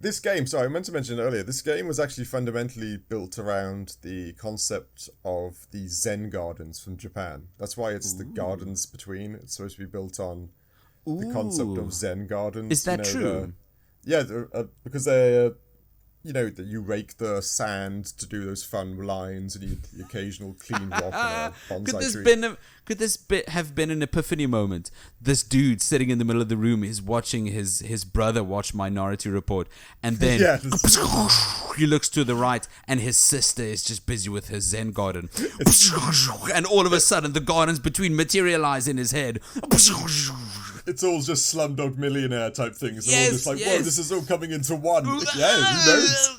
This game, sorry, I meant to mention earlier, this game was actually fundamentally built around the concept of the Zen gardens from Japan. That's why it's the gardens between. It's supposed to be built on the concept of Zen gardens. Is that true? Because they're, that you rake the sand to do those fun lines and the occasional clean rock and a bonsai tree. Could this have been an epiphany moment? This dude sitting in the middle of the room is watching his brother watch Minority Report, and then he looks to the right, and his sister is just busy with her Zen garden, and all of a sudden the gardens between materialize in his head. It's all just Slumdog Millionaire type things. They're all just like, yes. whoa, this is all coming into one. Yeah, who knows?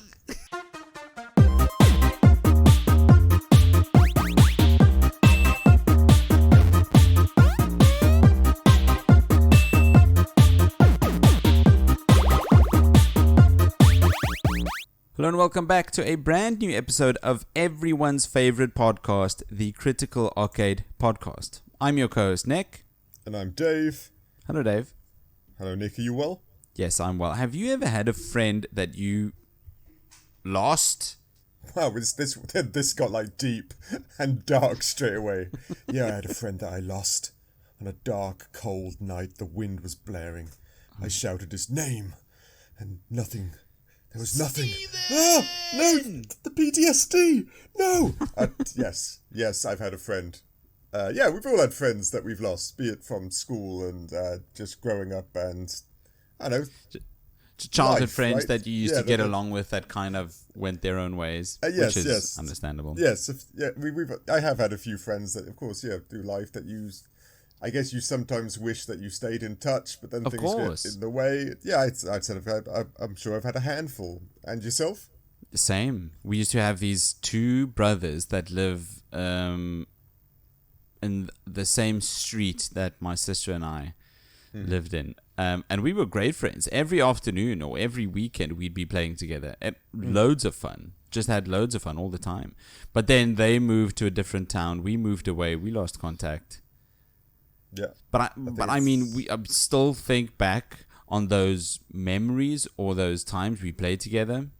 Hello and welcome back to a brand new episode of everyone's favorite podcast, the Critical Arcade Podcast. I'm your co-host, Nick. And I'm Dave. Hello, Dave. Hello, Nick. Are you well? Yes, I'm well. Have you ever had a friend that you lost? Wow, this got like deep and dark straight away. Yeah, I had a friend that I lost. On a dark, cold night, the wind was blaring. I shouted his name, and nothing. There was nothing. Ah, no, the PTSD. No. Yes, I've had a friend. We've all had friends that we've lost, be it from school and just growing up, and I don't know. Childhood friends right? that you used to get along with that kind of went their own ways, which is understandable. Yes, I have had a few friends that, of course, do life that I guess you sometimes wish that you stayed in touch, but then things get in the way. Yeah, I'm sure I've had a handful. And yourself? Same. We used to have these two brothers that live in the same street that my sister and I lived in. And we were great friends. Every afternoon or every weekend we'd be playing together. Loads of fun. Just had loads of fun all the time. But then they moved to a different town. We moved away. We lost contact. Yeah. But I mean, I still think back on those memories or those times we played together.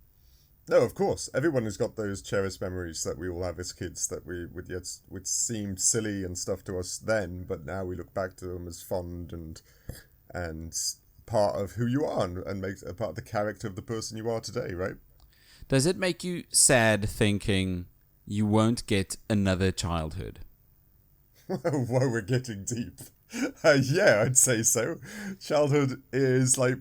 No, of course. Everyone has got those cherished memories that we all have as kids that which seemed silly and stuff to us then, but now we look back to them as fond and part of who you are and makes a part of the character of the person you are today, right? Does it make you sad thinking you won't get another childhood? Whoa, we're getting deep. Yeah, I'd say so. Childhood is like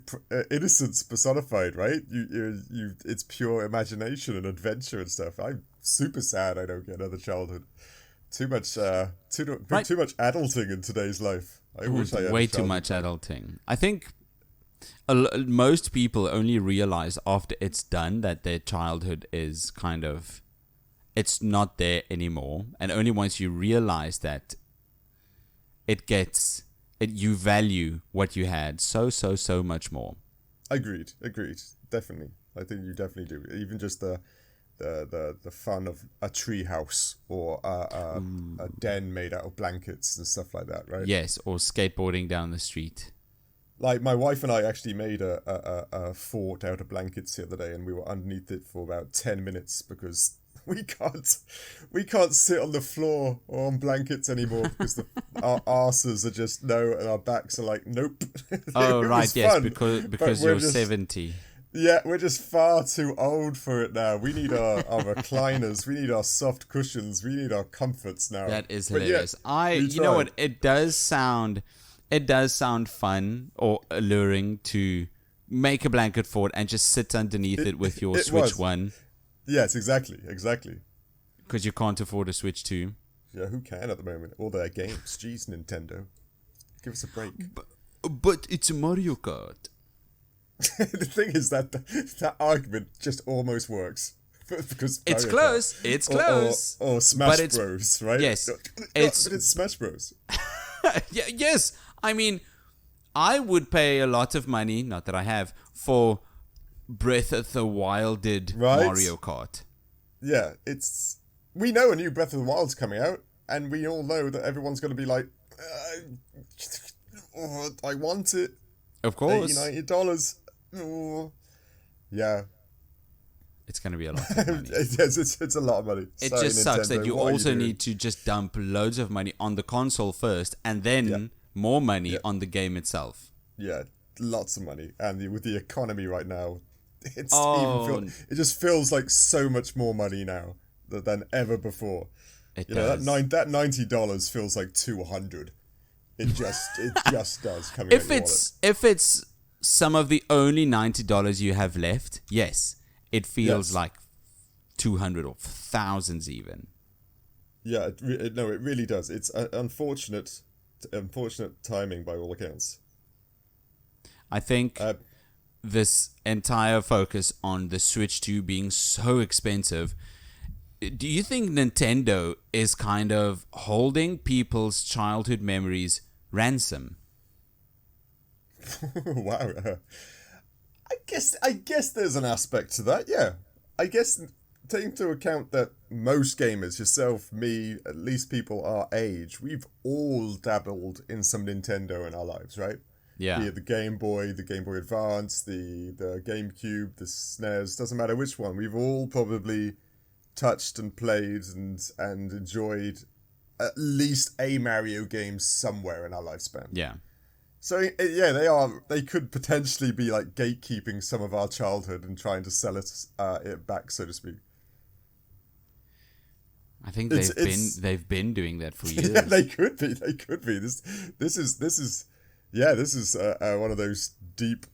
innocence personified, right? You, it's pure imagination and adventure and stuff. I'm super sad I don't get another childhood. Too much adulting in today's life. I wish I had way too much adulting. I think most people only realize after it's done that their childhood is kind of, it's not there anymore, and only once you realize that you value what you had so much more. Agreed. Definitely. I think you definitely do. Even just the fun of a tree house or a den made out of blankets and stuff like that, right? Yes, or skateboarding down the street. Like my wife and I actually made a fort out of blankets the other day, and we were underneath it for about 10 minutes because we can't sit on the floor or on blankets anymore because our arses are just no, and our backs are like nope. Oh right, yes, fun, because you're 70. Yeah, we're just far too old for it now. We need our recliners, we need our soft cushions, we need our comforts now. That is hilarious. You know what? It does sound fun or alluring to make a blanket fort and just sit underneath it with your Switch One. Yes, exactly. Because you can't afford a Switch 2. Yeah, who can at the moment? All their games. Jeez, Nintendo. Give us a break. But it's a Mario Kart. The thing is that argument just almost works. Because it's close. It's close. Or Smash Bros, right? Yes. But it's Smash Bros. Yeah, yes. I mean, I would pay a lot of money, not that I have, for Breath of the Wilded Mario Kart. Yeah, we know a new Breath of the Wild's coming out, and we all know that everyone's going to be like, I want it. Of course. $80, $90. Yeah. It's going to be a lot of money. Yes, it's a lot of money. It Sorry, just sucks Nintendo, that you what are also doing? need to just dump loads of money on the console first and then more money on the game itself. Yeah, lots of money. And with the economy right now, Oh, it just feels like so much more money now than ever before. it You know, does. that $90 feels like $200. It just does coming out If your it's some of the only $90 you have left, yes, it feels Yes. like 200 or thousands even. Yeah, it really does. It's unfortunate timing by all accounts. I think this entire focus on the Switch 2 being so expensive, do you think Nintendo is kind of holding people's childhood memories ransom? Wow. I guess there's an aspect to that. Yeah. I guess take into account that most gamers, yourself, me, at least people our age, we've all dabbled in some Nintendo in our lives, right? Be Yeah. it the Game Boy Advance, the GameCube, the SNES, doesn't matter which one. We've all probably touched and played and enjoyed at least a Mario game somewhere in our lifespan. Yeah. So yeah, they could potentially be like gatekeeping some of our childhood and trying to sell it back, so to speak. I think It's- they've been doing that for years. Yeah, they could be. This is one of those deep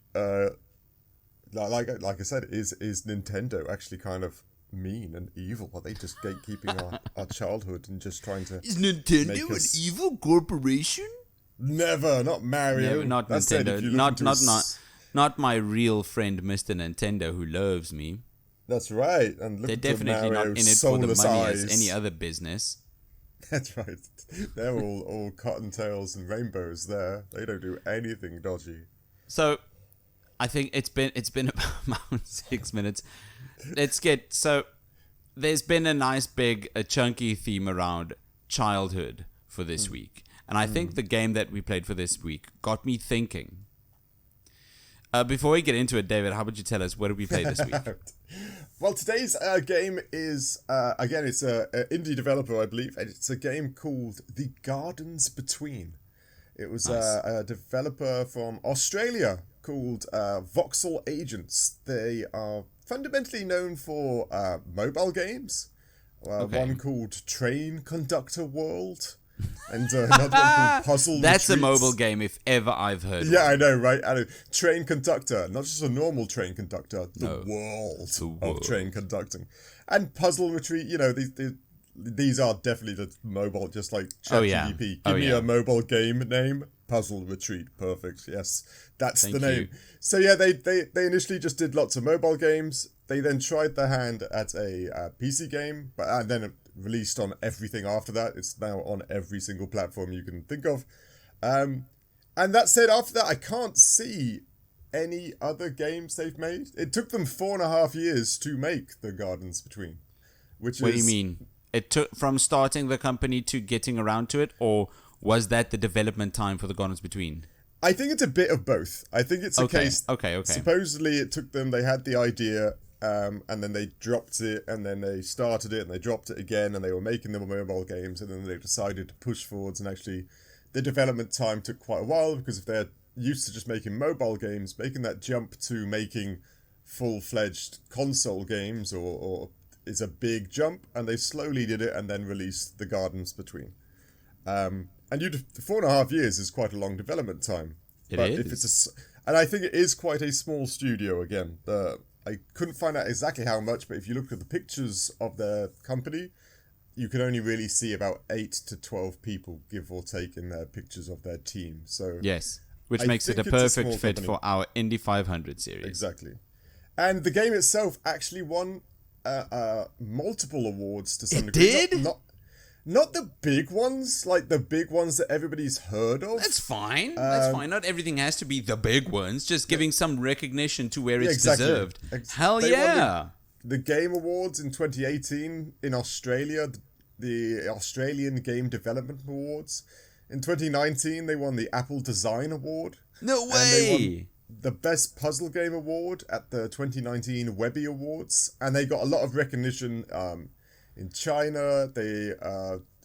like I said, is Nintendo actually kind of mean and evil? Are they just gatekeeping our childhood and just trying to Is Nintendo make us- an evil corporation? Never, not Mario. No, not That said, if Nintendo. you look Not into his- not my real friend Mr. Nintendo who loves me. That's right. And look They're at definitely not in Mario's it for the soulless money eyes. as any other business. That's right. They're all cottontails and rainbows there. They don't do anything dodgy. So, I think it's been about 6 minutes. There's been a nice big a chunky theme around childhood for this week. And I think the game that we played for this week got me thinking. Before we get into it, David, how about you tell us what did we play this week? Well, today's game is, again, it's an indie developer, I believe. And it's a game called The Gardens Between. It was a developer from Australia called Voxel Agents. They are fundamentally known for mobile games. One called Train Conductor World. And another one called Puzzle That's a Retreats. mobile game if ever I've heard Yeah, one. I know, right? I know. Train conductor, not just a normal train conductor, the No. world The of train conducting. And Puzzle Retreat, you know, these are definitely the mobile, just like Oh, yeah. ChatGPT. Oh, Give me yeah. a mobile game name, Puzzle Retreat. Perfect, yes. That's Thank the name. you. So yeah, they initially just did lots of mobile games. They then tried their hand at a PC game, and then it released on everything after that. It's now on every single platform you can think of. And that said, after that, I can't see any other games they've made. It took them 4.5 years to make The Gardens Between. Which What is, do you mean? It took from starting the company to getting around to it, or was that the development time for the Gardens Between? I think it's a bit of both. I think it's a Okay, case. okay. Supposedly, it took them. They had the idea, and then they dropped it, and then they started it, and they dropped it again, and they were making them mobile games, and then they decided to push forwards. And actually, the development time took quite a while because if they're used to just making mobile games, making that jump to making full-fledged console games or is a big jump, and they slowly did it, and then released The Gardens Between. And 4.5 years is quite a long development time. It But is. If it's and I think it is quite a small studio again. I couldn't find out exactly how much, but if you look at the pictures of their company, you can only really see about 8 to 12 people, give or take, in their pictures of their team. So Yes, which I makes it a think it's a perfect small fit company. for our Indy 500 series. Exactly. And the game itself actually won multiple awards to some It degree. did? Not the big ones, like the big ones that everybody's heard of. That's fine. That's fine. Not everything has to be the big ones. Just giving some recognition to where it's exactly. deserved. Hell They won yeah. The Game Awards in 2018 in Australia, the Australian Game Development Awards. In 2019, they won the Apple Design Award. No And they way. the Best Puzzle Game Award at the 2019 Webby Awards, and they got a lot of recognition in China. They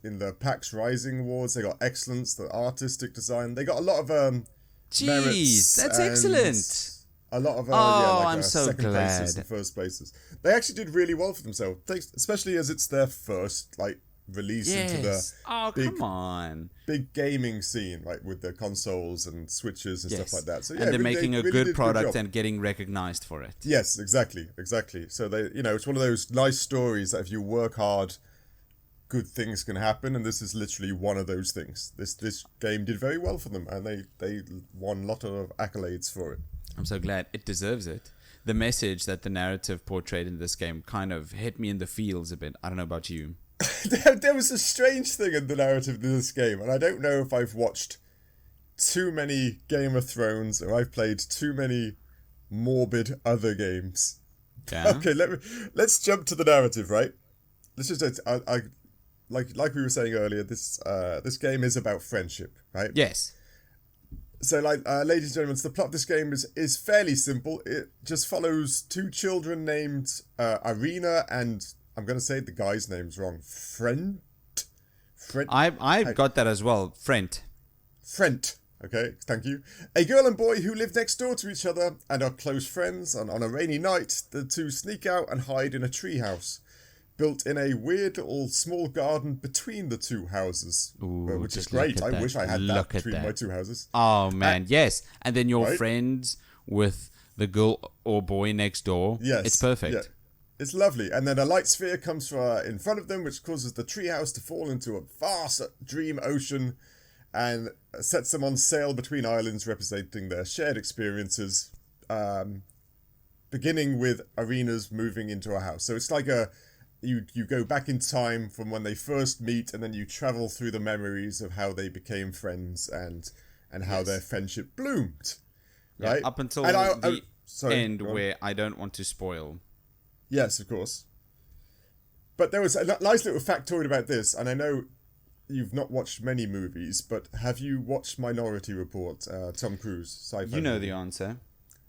in the PAX Rising Awards, they got excellence, the artistic design. They got a lot of merits. That's excellent. A lot of I'm so second places glad. and first places. They actually did really well for themselves, especially as it's their first release into the come on. big gaming scene, right, with the consoles and switches and stuff like that. So yeah, and they're making a good product job. And getting recognized for it. Yes, exactly. So they, it's one of those nice stories that if you work hard, good things can happen, and this is literally one of those things. This game did very well for them, and they won a lot of accolades for it. I'm so glad. It deserves it. The message that the narrative portrayed in this game kind of hit me in the feels a bit. I don't know about you. There was a strange thing in the narrative of this game, and I don't know if I've watched too many Game of Thrones or I've played too many morbid other games. Yeah. Okay, let's jump to the narrative, right? Let's just like we were saying earlier, this game is about friendship, right? Yes. So, ladies and gentlemen, the plot of this game is fairly simple. It just follows two children named Arina and, I'm going to say the guy's name's wrong, Frendt? I've got that as well. Frendt. Okay, thank you. A girl and boy who live next door to each other and are close friends. And on a rainy night, the two sneak out and hide in a treehouse built in a weird little small garden between the two houses. Ooh, which is great. I wish I had that between my two houses. Oh, man, yes. And then your friends with the girl or boy next door. Yes. It's perfect. Yeah. It's lovely. And then a light sphere comes in front of them, which causes the treehouse to fall into a vast dream ocean and sets them on sail between islands representing their shared experiences, beginning with Arina's moving into a house. So it's like you go back in time from when they first meet, and then you travel through the memories of how they became friends and how their friendship bloomed. Right? Yeah, up until end where I don't want to spoil. Yes, of course. But there was a nice little factoid about this, and I know you've not watched many movies, but have you watched Minority Report, Tom Cruise? Sci-fi You know movie? the answer.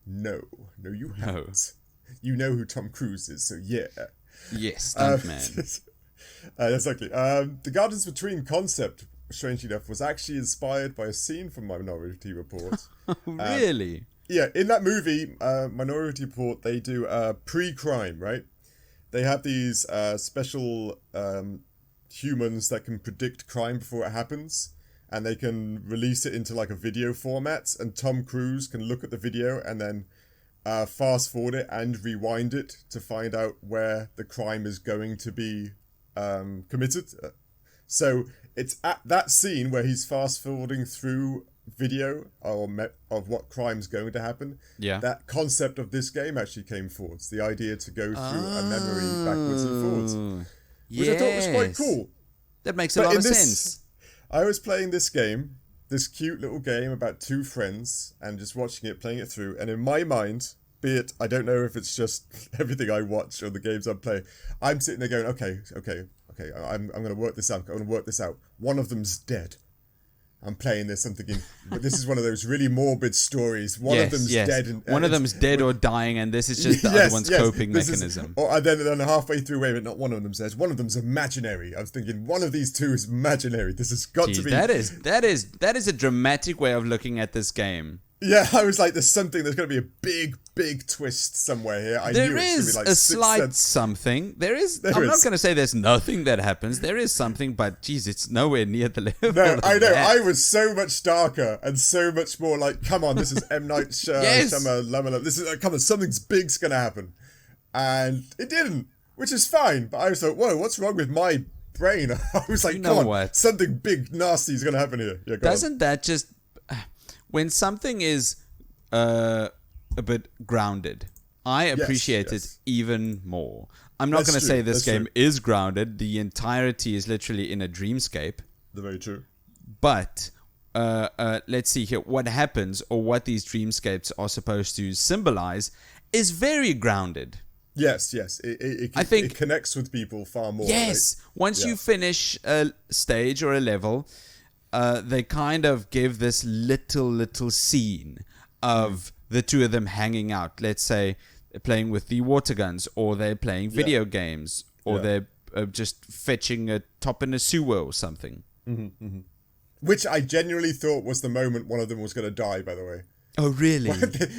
No, you haven't. You know who Tom Cruise is, so yeah. Yes, stuntman. Exactly. The Gardens Between concept, strangely enough, was actually inspired by a scene from Minority Report. Really? Yeah, in that movie, Minority Report, they do pre-crime, right? They have these special humans that can predict crime before it happens, and they can release it into like a video format, and Tom Cruise can look at the video and then fast forward it and rewind it to find out where the crime is going to be committed. So it's at that scene where he's fast forwarding through video of what crime's going to happen. Yeah. That concept of this game actually came forward. It's the idea to go through a memory backwards and forwards. Which I thought was quite cool. That makes a lot of sense. I was playing this game, this cute little game about two friends, and just watching it, playing it through, and in my mind, be it, I don't know if it's just everything I watch or the games I'm playing, I'm sitting there going, okay, I'm going to work this out. One of them's dead. I'm playing this, I'm thinking, but this is one of those really morbid stories. One of them's dead. One of them's dead or dying, and this is just the other one's coping mechanism. And then halfway through, wait a minute, not one of them says, one of them's imaginary. I was thinking, one of these two is imaginary. This has got to be... That is a dramatic way of looking at this game. Yeah, I was like, there's going to be a big twist somewhere here. There is a slight something. I'm not going to say there's nothing that happens. There is something, but geez, it's nowhere near the level. No, I know. I was so much darker and so much more like, come on, this is M. Night Shyamalan. This is, come on, something's big's going to happen. And it didn't, which is fine. But I was like, whoa, what's wrong with my brain? I was like, come on, something big, nasty is going to happen here. Yeah, Doesn't that just... When something is a bit grounded, I appreciate it even more. I'm not going to say this game is grounded. The entirety is literally in a dreamscape. Very true. But let's see here. What happens, or what these dreamscapes are supposed to symbolize, is very grounded. Yes. I think it connects with people far more. Yes. Right? Once you finish a stage or a level... they kind of give this little scene of the two of them hanging out. Let's say they're playing with the water guns, or they're playing video games, or they're just fetching a top in a sewer or something. Which I genuinely thought was the moment one of them was going to die, by the way. Oh, really?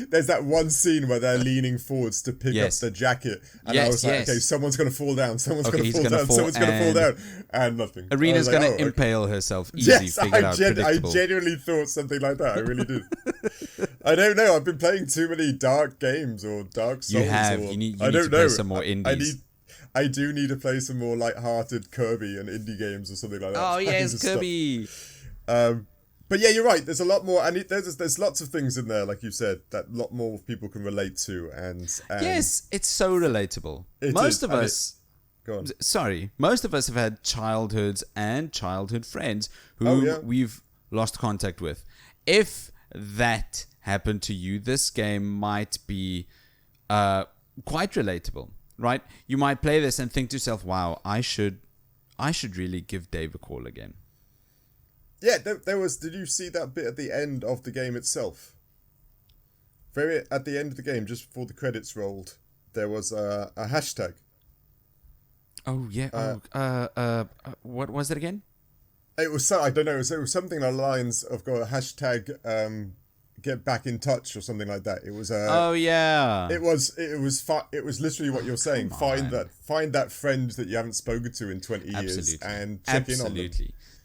There's that one scene where they're leaning forwards to pick up the jacket. And I was like, okay, someone's going to fall down. Someone's going to fall down. Someone's going to fall down. And nothing. Arina's going to impale herself easy. Yes, I genuinely thought something like that. I really did. I don't know. I've been playing too many dark games or Dark Souls. You have. You need to play some more indies. I do need to play some more light-hearted Kirby and indie games or something like that. Oh, yes, Kirby. But yeah, you're right. There's a lot more, and there's lots of things in there, like you said, that a lot more people can relate to. And yes, it's so relatable. Most of us have had childhoods and childhood friends who we've lost contact with. If that happened to you, this game might be quite relatable, right? You might play this and think to yourself, "Wow, I should really give Dave a call again." Yeah, there was. Did you see that bit at the end of the game itself? Very at the end of the game, just before the credits rolled, there was a hashtag. Oh yeah. What was it again? It was I don't know. It was something along the lines of got a hashtag. Get back in touch or something like that. It was. Oh yeah. It was literally what you're saying. Find that friend that you haven't spoken to in 20 years and check in on them.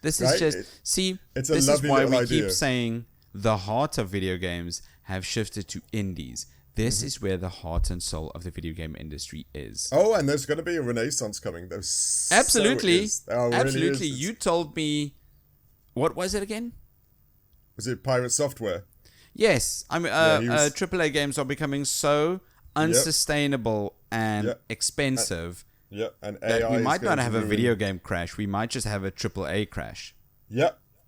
This is this is why we keep saying the heart of video games have shifted to indies. This is where the heart and soul of the video game industry is. Oh, and there's going to be a renaissance coming. Absolutely. Really is. You told me, what was it again? Was it Pirate Software? Yes. I mean, AAA games are becoming so unsustainable and expensive. And AI we might not have a video game crash. We might just have a AAA crash.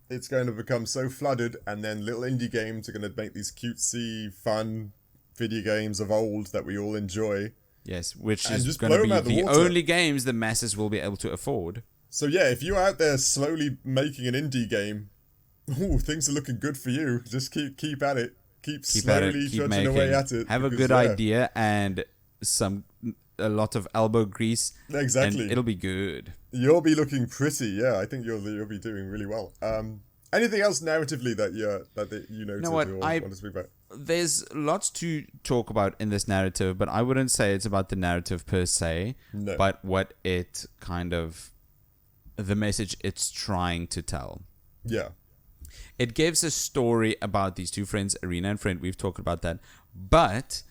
It's going to become so flooded, and then little indie games are going to make these cutesy, fun video games of old that we all enjoy. Yes, which is going to be the only games the masses will be able to afford. So yeah, if you're out there slowly making an indie game, things are looking good for you. Just keep at it. Keep slowly trudging away at it. Have a good idea and a lot of elbow grease. Exactly. And it'll be good. You'll be looking pretty. Yeah, I think you'll be doing really well. Anything else narratively that you noted or want to speak about? There's lots to talk about in this narrative, but I wouldn't say it's about the narrative per se, but what it kind of, the message it's trying to tell. Yeah. It gives a story about these two friends, Arina and Frendt. We've talked about that. But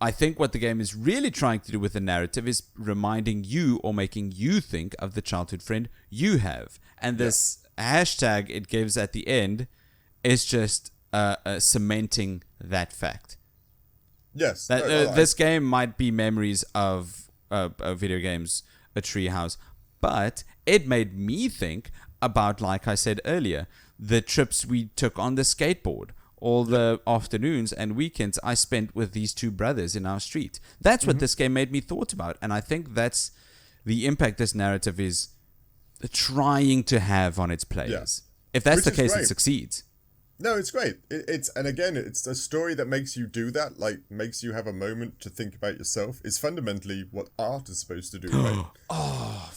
I think what the game is really trying to do with the narrative is reminding you or making you think of the childhood friend you have. And this hashtag it gives at the end is just cementing that fact. Yes. This game might be memories of video games, a treehouse, but it made me think about, like I said earlier, the trips we took on the skateboard, all the afternoons and weekends I spent with these two brothers in our street. That's what this game made me thought about, and I think that's the impact this narrative is trying to have on its players. If that's the case, it succeeds. No, it's great. It's a story that makes you do that, like makes you have a moment to think about yourself. It's fundamentally what art is supposed to do, right?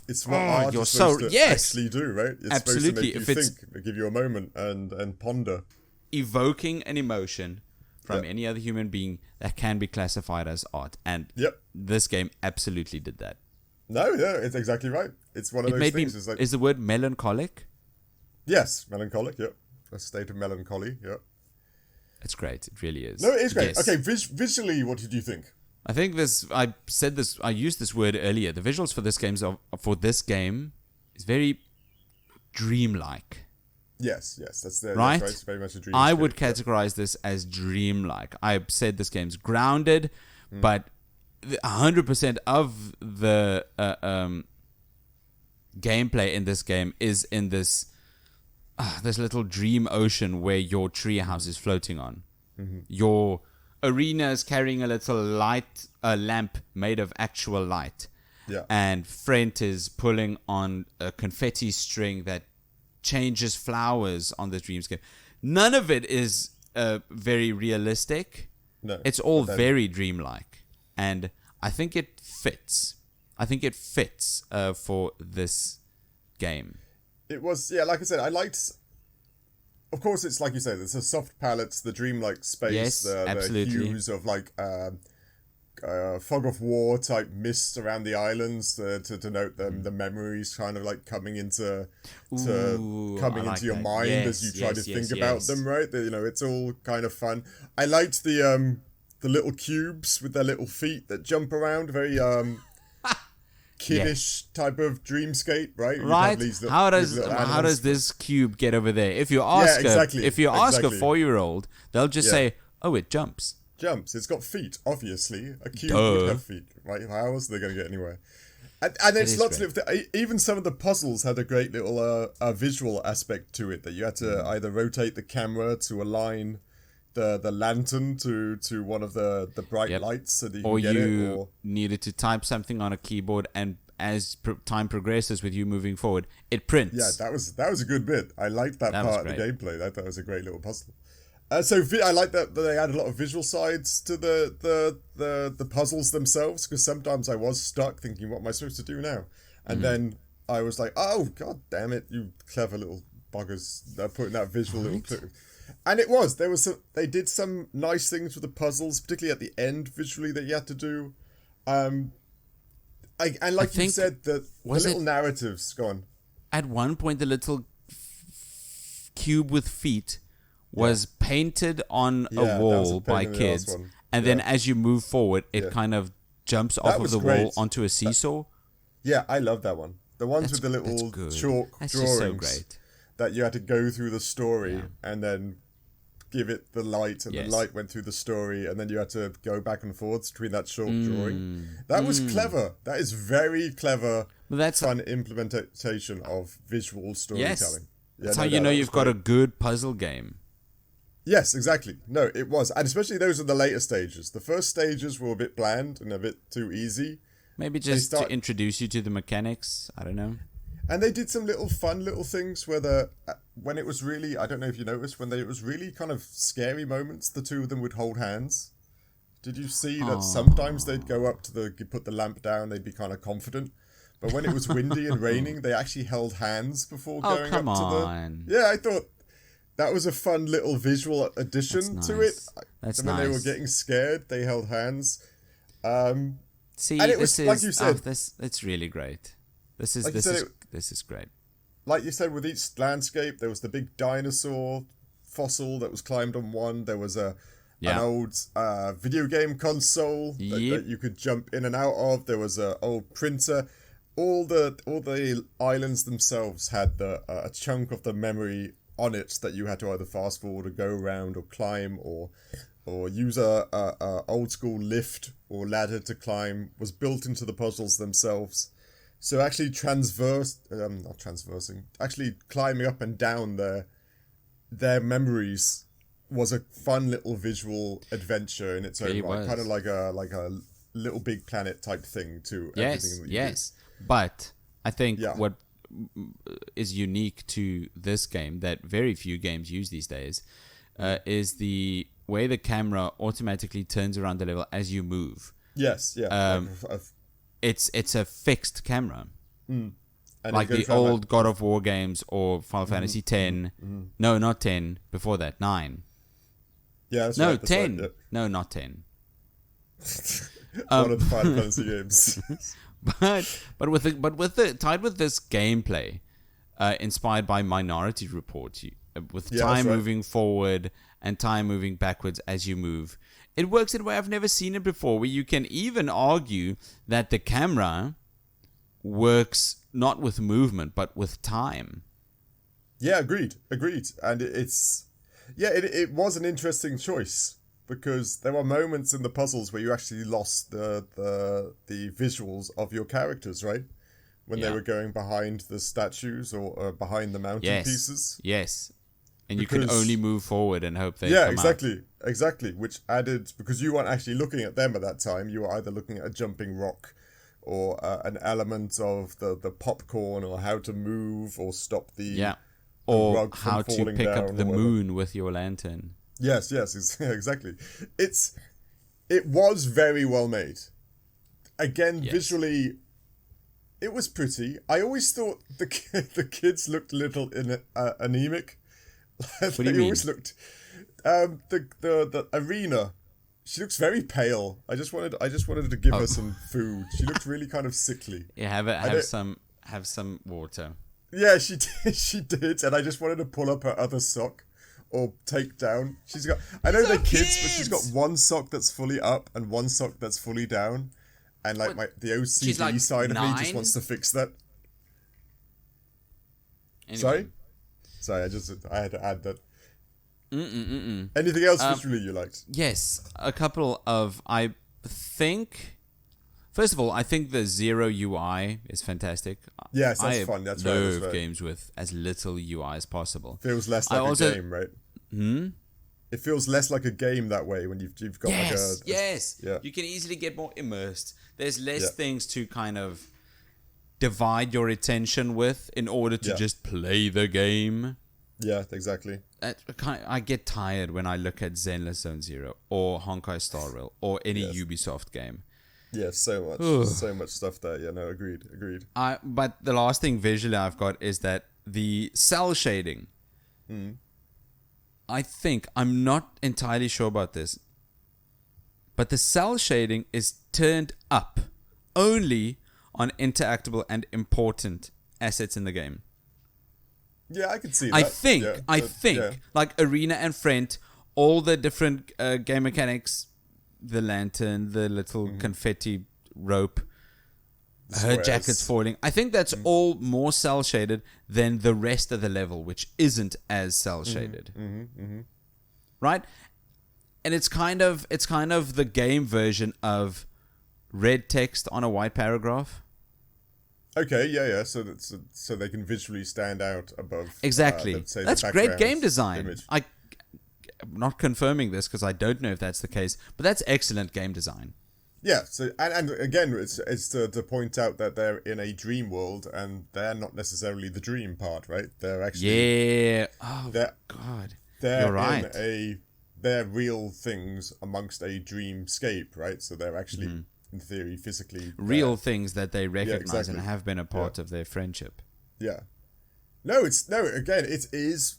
It's what art is supposed to actually do, right? It's absolutely. supposed to make you think, give you a moment and ponder. Evoking an emotion from any other human being that can be classified as art. And this game absolutely did that. No, it's exactly right. It's one of those things. Is the word melancholic? Yes, melancholic, a state of melancholy, It's great. It really is. No, it is great. Yes. Okay, visually, what did you think? I think I used this word earlier. The visuals for this game is very dreamlike. Yes, that's right. It's very much a dream. I would categorize this as dreamlike. I said this game's grounded, but 100% of the gameplay in this game is in this little dream ocean where your treehouse is floating on. Your Arina is carrying a little lamp made of actual light. And Frendt is pulling on a confetti string that changes flowers on the dreamscape. None of it is very realistic. No. It's all But then- very dreamlike, and I think it fits. I think it fits for this game. It was, yeah, like I said, I liked. Of course, it's like you said, it's a soft palette, the dreamlike space, Yes, the absolutely. hues of like fog of war type mist around the islands to denote the memories kind of like coming into I like your that. mind Yes, as you try to yes, think yes, about yes. them, right? It's all kind of fun. I liked the little cubes with their little feet that jump around, very kiddish type of dreamscape, right? You'd have Right? these little- How these does little how animals. does this cube get over there? If you ask exactly, if you ask a exactly. 4-year-old, they'll just Yeah. say, "Oh, it jumps." Jumps. It's got feet, obviously. A cube Duh. would have feet, right? How else are they going to get anywhere? And there's is lots great. of even some of the puzzles had a great little visual aspect to it that you had to either rotate the camera to align the lantern to one of the bright Yep. lights so that you Or can get it. you Or needed to type something on a keyboard, and as time progresses with you moving forward, it prints. yeah, that was a good bit. I liked that That was part of the great. gameplay. I thought it was a great little puzzle. I like that they added a lot of visual sides to the puzzles themselves, because sometimes I was stuck thinking, what am I supposed to do now? And then I was like, oh, god damn it, you clever little buggers. They're putting that visual little clip. And they did some nice things with the puzzles, particularly at the end visually that you had to do. And like you think- said, the was little it- narratives, go on. At one point, the little cube with feet was painted on Yeah, a that was a wall pain by in the arse kids, one. and then as you move forward, it kind of jumps off of was the great. wall onto a seesaw. Yeah, I love that one. The ones with the That's little good. chalk That's drawings just so great. that you had to go through the story and then give it the light, and Yes. the light went through the story, and then you had to go back and forth between that chalk drawing. That was clever. That is very clever. Well, that's fun implementation of visual storytelling. That's how you know you've got a good puzzle game. Yes, exactly. No, it was. And especially those are the later stages. The first stages were a bit bland and a bit too easy. Maybe just start- to introduce you to the mechanics. I don't know. And they did some fun little things where when it was really, I don't know if you noticed, when it was really kind of scary moments, the two of them would hold hands. Did you see that sometimes they'd go up to put the lamp down, they'd be kind of confident. But when it was windy and raining, they actually held hands before going come up to on. the... Yeah, I thought that was a fun little visual addition That's to it. nice. That's and when they were nice. getting scared, they held hands. See, And it this was, like is you said- it's really great. This is Like you this said, is it- this is great. Like you said, with each landscape, there was the big dinosaur fossil that was climbed on one. There was an old video game console that you could jump in and out of. There was an old printer. All the islands themselves had a chunk of the memory on it that you had to either fast forward or go around or climb or use a old school lift or ladder to climb. Was built into the puzzles themselves. So actually actually climbing up and down their memories was a fun little visual adventure in its own Really right. was. Kind of like a Little Big Planet type thing to Yes, everything that you yes. But I think Yeah. what is unique to this game that very few games use these days is the way the camera automatically turns around the level as you move. do. Yes, yeah. It's a fixed camera. And Like it the goes around old God of War games or Final Fantasy X. No, not 10. Before that, 9. yeah, that's No, right, that's 10. Right, No, not 10. yeah. One of the Final Fantasy games. But with the tied with this gameplay, inspired by Minority Report, with Yeah, time that's right. moving forward and time moving backwards as you move, it works in a way I've never seen it before. Where you can even argue that the camera works not with movement but with time. Yeah, agreed. And it was an interesting choice because there were moments in the puzzles where you actually lost the visuals of your characters, right? When they Yeah. were going behind the statues or behind the mountain Yes, pieces. yes, and you can Because- only move forward and hope they Yeah, come out. exactly. Which added, because you weren't actually looking at them at that time, you were either looking at a jumping rock or an element of the popcorn or how to move or stop the Yeah, or rug from how to falling pick down up or the whatever. moon with your lantern. Yes, exactly. It was very well made. Again, Yes. visually, it was pretty. I always thought the kids looked a little anemic. What do you mean? Always looked. The Arina, she looks very pale. I just wanted to give her some food. She looked really kind of sickly. Yeah, have some water. Yeah, she did. She did, and I just wanted to pull up her other sock or take down. She's got. I know they're kids, but she's got one sock that's fully up and one sock that's fully down, and like the OCD like side of me 9? just wants to fix that. Anyway. Sorry. I had to add that. Anything else visually you liked? Yes, a couple of. I think. First of all, I think the zero UI is fantastic. Yes, that's fun. That's right. I love games with as little UI as possible. Feels less like a game, right? It feels less like a game that way when you've got yes. Yeah. You can easily get more immersed. There's less things to kind of divide your attention with in order to just play the game. Yeah, exactly. I get tired when I look at Zenless Zone Zero or Honkai Star Rail or any Ubisoft game. Yeah, so much stuff there. Yeah, no, agreed. But the last thing visually I've got is that the cell shading. I think, I'm not entirely sure about this, but the cell shading is turned up only on interactable and important assets in the game. Yeah, I can see that. I think, like Arina and Frendt, all the different game mechanics, the lantern, the little confetti rope, her jacket's falling. I think that's all more cell shaded than the rest of the level, which isn't as cell shaded. Right? And it's kind of the game version of red text on a white paragraph. Okay, yeah. So they can visually stand out above. Exactly. That's great game design. Image. I'm not confirming this because I don't know if that's the case, but that's excellent game design. Yeah. So and again, it's to point out that they're in a dream world and they're not necessarily the dream part, right? They're actually God. They're You're right. They're real things amongst a dreamscape, right? So they're actually in theory physically real things that they recognize exactly. and have been a part of their friendship. Yeah. Again, it is.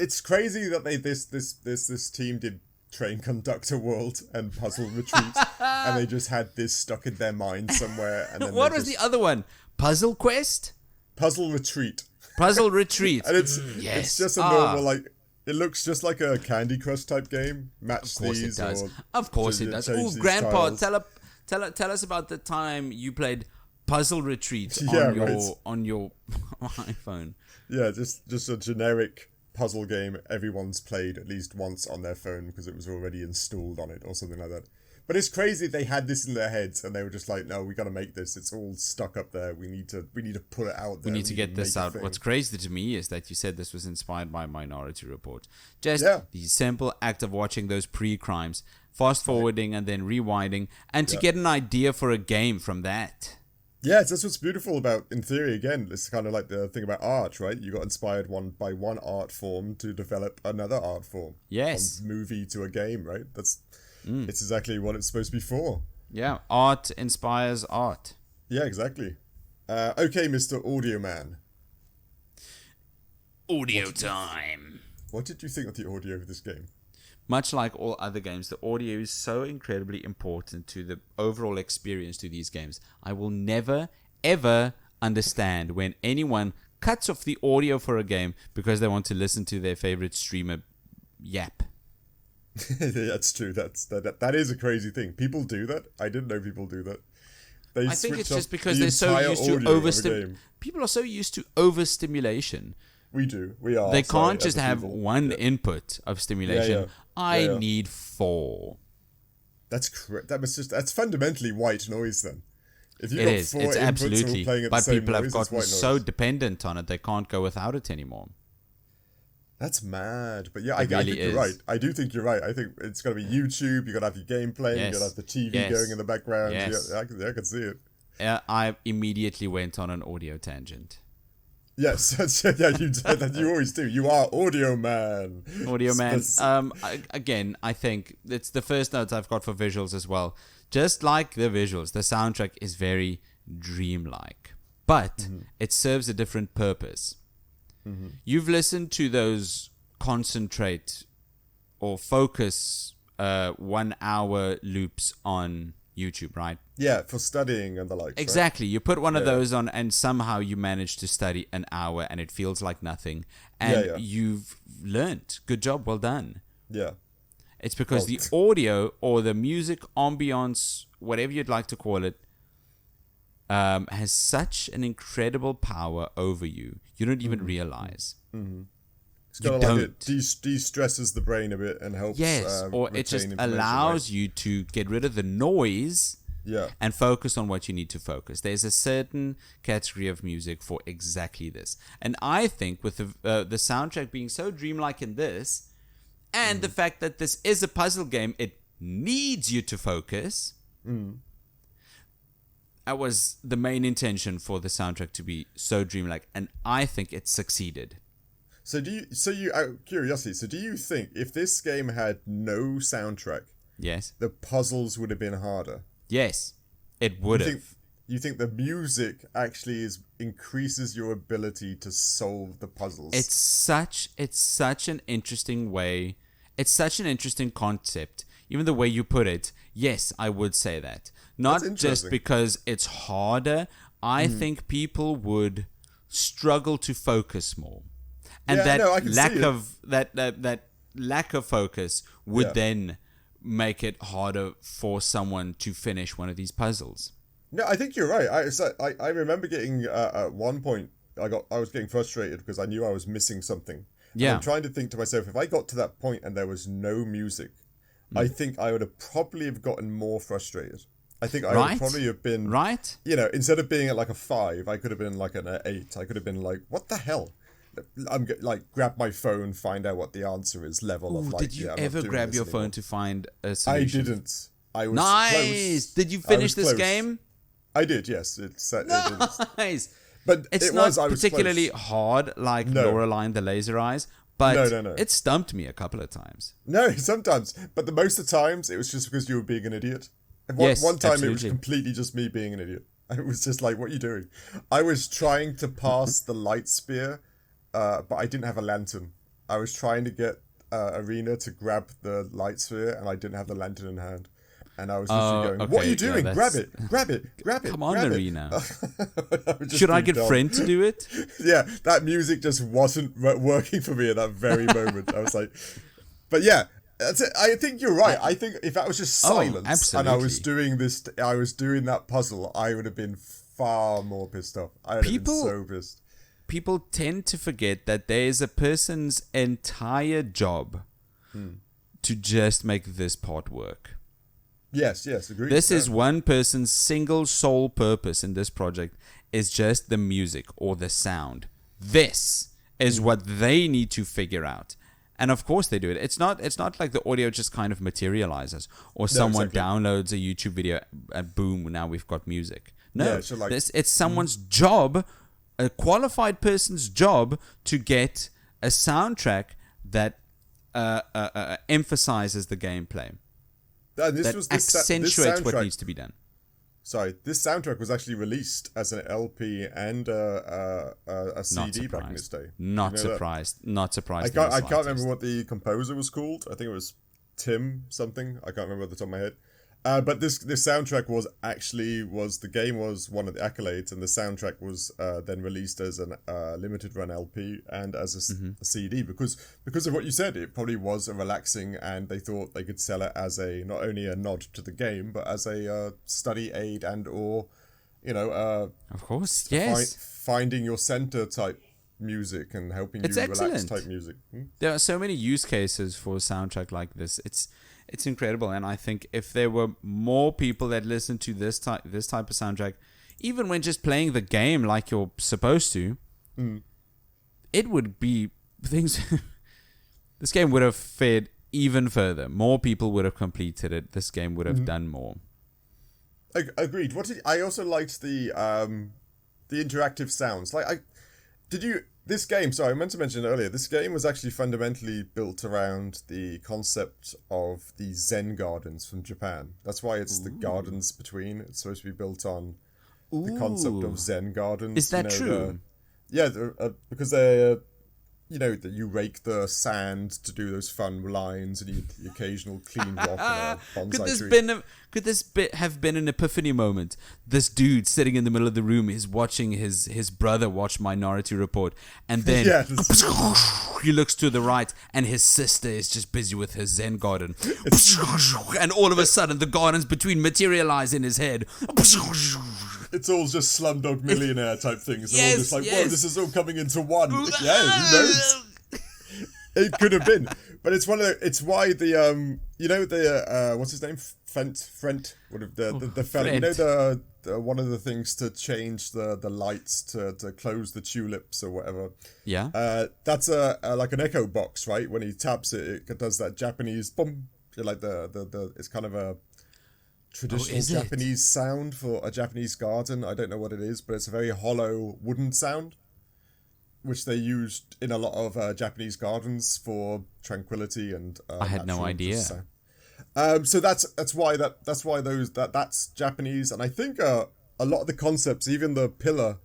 It's crazy that this team did Train Conductor World and Puzzle Retreat, and they just had this stuck in their mind somewhere. And then what was the other one? Puzzle Quest? Puzzle Retreat. Puzzle Retreat. And it's just a normal it looks just like a Candy Crush type game. Match of course these. It does. Of course it does. Oh, Grandpa, tell us about the time you played Puzzle Retreat on your iPhone. Yeah, just a generic puzzle game everyone's played at least once on their phone because it was already installed on it or something like that. But it's crazy they had this in their heads and they were just like, no, we got to make this. It's all stuck up there. We need to put it out there. We need to get this out. What's crazy to me is that you said this was inspired by Minority Report. Just the simple act of watching those pre-crimes, fast forwarding and then rewinding, and to get an idea for a game from that. Yes, that's what's beautiful about, in theory, again, it's kind of like the thing about art, right? You got inspired by one art form to develop another art form. Yes. From movie to a game, right? It's exactly what it's supposed to be for. Yeah, art inspires art. Yeah, exactly. Okay, Mr. Audio Man. Audio time. What did you think of the audio of this game? Much like all other games, the audio is so incredibly important to the overall experience to these games. I will never, ever understand when anyone cuts off the audio for a game because they want to listen to their favorite streamer yap. That's true. That is a crazy thing. People do that. I didn't know people do that. I think it's just because they're so used to overstimulation. People are so used to overstimulation. We do. We are. They can't just have one input of stimulation. Yeah. I need 4. That's correct. That's fundamentally white noise then. If you've it got is. 4 It's inputs absolutely. all playing at But the same people noise, have gotten so dependent on it, they can't go without it anymore. That's mad. But yeah, I think you're right. I do think you're right. I think it's got to be YouTube. You got to have your game playing. You got to have the TV going in the background. Yes. I can see it. I immediately went on an audio tangent. Yes, you always do. You are audio man. Audio man. I think it's the first notes I've got for visuals as well. Just like the visuals, the soundtrack is very dreamlike, but it serves a different purpose. You've listened to those concentrate or focus 1 hour loops on YouTube, right? Yeah, for studying and the like. Exactly. Right? You put one of those on and somehow you manage to study an hour and it feels like nothing. And you've learnt. Good job. Well done. Yeah. It's because the audio or the music, ambience, whatever you'd like to call it, has such an incredible power over you. You don't even realize. It's kind of like it de-stresses the brain a bit and helps. Yes, or it just allows you to get rid of the noise and focus on what you need to focus. There's a certain category of music for exactly this. And I think with the soundtrack being so dreamlike in this, and the fact that this is a puzzle game, it needs you to focus. That was the main intention for the soundtrack to be so dreamlike, and I think it succeeded. So do you out of curiosity, so do you think if this game had no soundtrack, yes, the puzzles would have been harder? Yes, it would have. You think the music actually increases your ability to solve the puzzles? It's such an interesting way. It's such an interesting concept. Even the way you put it, yes, I would say that. Not just because it's harder. I think people would struggle to focus more. And that lack of focus would then make it harder for someone to finish one of these puzzles. No, I think you're right. I remember getting at one point I was getting frustrated because I knew I was missing something. Yeah. And I'm trying to think to myself, if I got to that point and there was no music, I think I would have probably gotten more frustrated. I think I would probably have been instead of being at like a 5, I could have been like an 8. I could have been like, what the hell? I'm like grab my phone, find out what the answer is. Level of like. Did you ever grab your phone to find a solution? I didn't. I was nice. Close. Did you finish this game? I did. Yes, Nice. But it's not particularly hard like Laureline the Laser Eyes. But no. It stumped me a couple of times. No, sometimes. But the most of the times, it was just because you were being an idiot. One time, it was completely just me being an idiot. I was just like, what are you doing? I was trying to pass the light spear, but I didn't have a lantern. I was trying to get Arina to grab the light sphere, and I didn't have the lantern in hand. And I was literally going, what are you doing? Yeah, grab it. Come on, Arina. Should I get Frendt to do it? Yeah, that music just wasn't working for me at that very moment. I was like, but yeah, that's it. I think you're right. I think if that was just silence and I was doing that puzzle, I would have been far more pissed off. I would have been so pissed. People tend to forget that there is a person's entire job to just make this part work. Yes, agreed. This is one person's single sole purpose in this project is just the music or the sound. This is what they need to figure out. And of course they do it. It's not like the audio just kind of materializes or someone downloads a YouTube video and boom, now we've got music. No, it's someone's job, a qualified person's job to get a soundtrack that emphasizes the gameplay. This accentuates what needs to be done. Sorry, this soundtrack was actually released as an LP and a CD back in its day. Not surprised. I can't remember what the composer was called. I think it was Tim something. I can't remember at the top of my head. But this soundtrack the game was one of the accolades, and the soundtrack was then released as a limited run LP and as a CD because of what you said. It probably was a relaxing, and they thought they could sell it as not only a nod to the game, but as a study aid and or of course, yes, finding your center type music and helping you relax type music. There are so many use cases for a soundtrack like this. It's incredible, and I think if there were more people that listen to this type of soundtrack, even when just playing the game like you're supposed to, it would be things. This game would have fared even further. More people would have completed it. This game would have done more. Agreed. I also liked the interactive sounds. Like Did you? This game, sorry, I meant to mention it earlier. This game was actually fundamentally built around the concept of the Zen gardens from Japan. That's why it's the gardens between. It's supposed to be built on the concept of Zen gardens. Is that true? Because they're that you rake the sand to do those fun lines, and the occasional clean rock and a bonsai tree. Could this have been an epiphany moment? This dude sitting in the middle of the room is watching his brother watch Minority Report, and then he looks to the right, and his sister is just busy with her Zen garden, and all of a sudden the gardens between materialize in his head. It's all just Slumdog Millionaire type things. They're all just like, whoa, this is all coming into one. Who knows? It could have been, but it's one of the. It's why the what's his name? Frendt. What of the fella? You know the one of the things to change the lights to close the tulips or whatever. Yeah. That's like an echo box, right? When he taps it, it does that Japanese boom. Like the it's kind of a traditional Japanese sound for a Japanese garden. I don't know what it is, but it's a very hollow wooden sound, which they used in a lot of Japanese gardens for tranquility and. I had no idea. So that's why that's Japanese, and I think a lot of the concepts, even the pillar,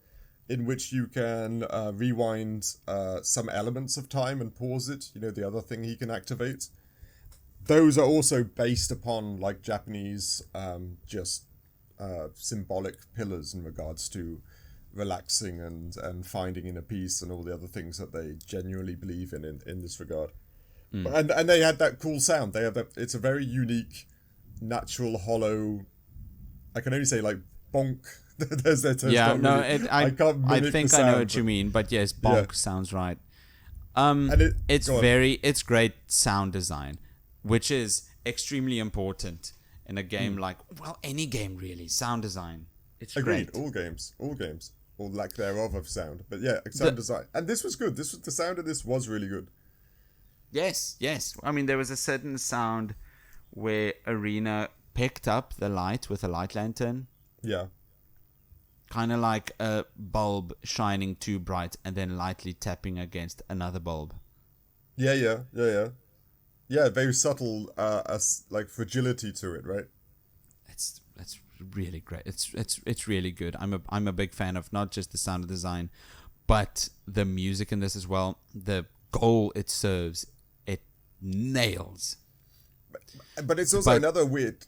in which you can rewind some elements of time and pause it. The other thing he can activate. Those are also based upon like Japanese symbolic pillars in regards to relaxing and finding inner peace and all the other things that they genuinely believe in this regard. And they had that cool sound. They have that. It's a very unique, natural, hollow. I can only say like bonk. I think I know what you mean, but yes, bonk sounds right. It's great sound design, which is extremely important in a game like any game really. Sound design, it's agreed. great. All games, or lack thereof of sound. But yeah, sound design, and this was good. The sound of this was really good. Yes. I mean, there was a certain sound where Arina picked up the light with a light lantern. Yeah. Kind of like a bulb shining too bright and then lightly tapping against another bulb. Yeah. Very subtle, like fragility to it, right? That's really great. It's really good. I'm a big fan of not just the sound design, but the music in this as well. The goal it serves, it nails. But it's also another weird